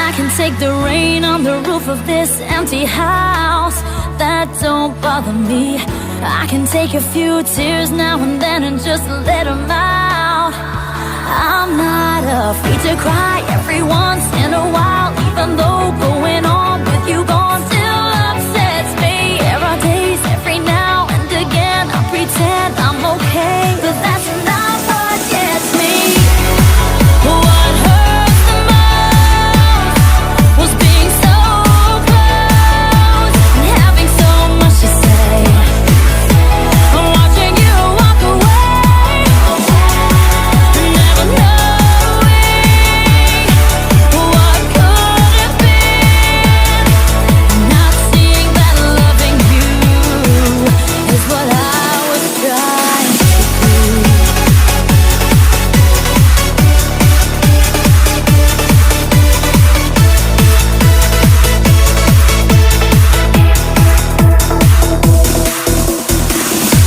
I can take the rain on the roof of this empty house. That don't bother me. I can take a few tears now and then and just let them out. I'm not afraid to cry every once in a while, even though going on with you gone still upsets me. There are days every now and again I pretend I'm okay, but that's not what gets me. What hurts the most was being so close and having so much to say. I'm watching you walk away, never knowing what could have been. Not seeing that loving you is what I was trying to do.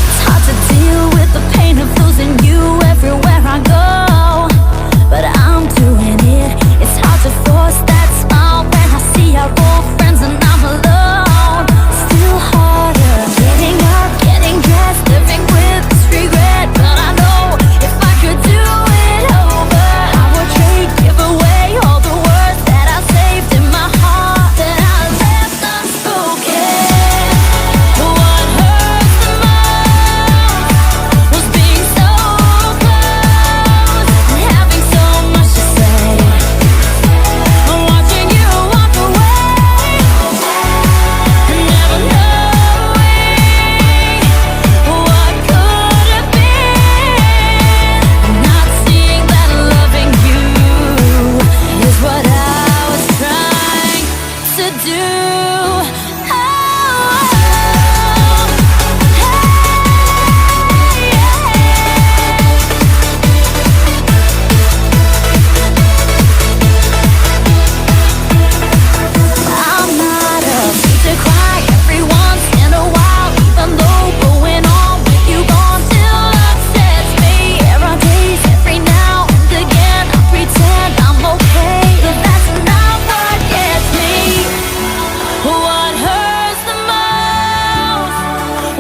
It's hard to deal with the pain of losing you everywhere I go, but I'm doing it. It's hard to force that smile when I see our old friends and I'm alone. Still harder getting up, getting dressed, living with this regret. But I know if I could do it over, I would trade, give away all the words that I saved in my heart, that I left unspoken. What hurts the most was being so close and having so much to say. I'm watching you walk away, never knowing what could have been. Not seeing that loving you is what I was trying to do. I'm not afraid to cry every once in a while, even though going on with you gone still upsets me. There are days every now and again I pretend I'm okay, but that's not what gets me. What hurts the most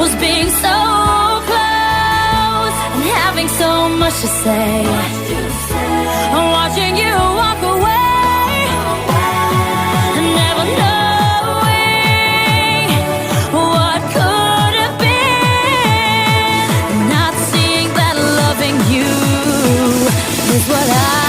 was being so close and having so much to say. I'm watching you walk away, never knowing what could have been. Not seeing that loving you is what I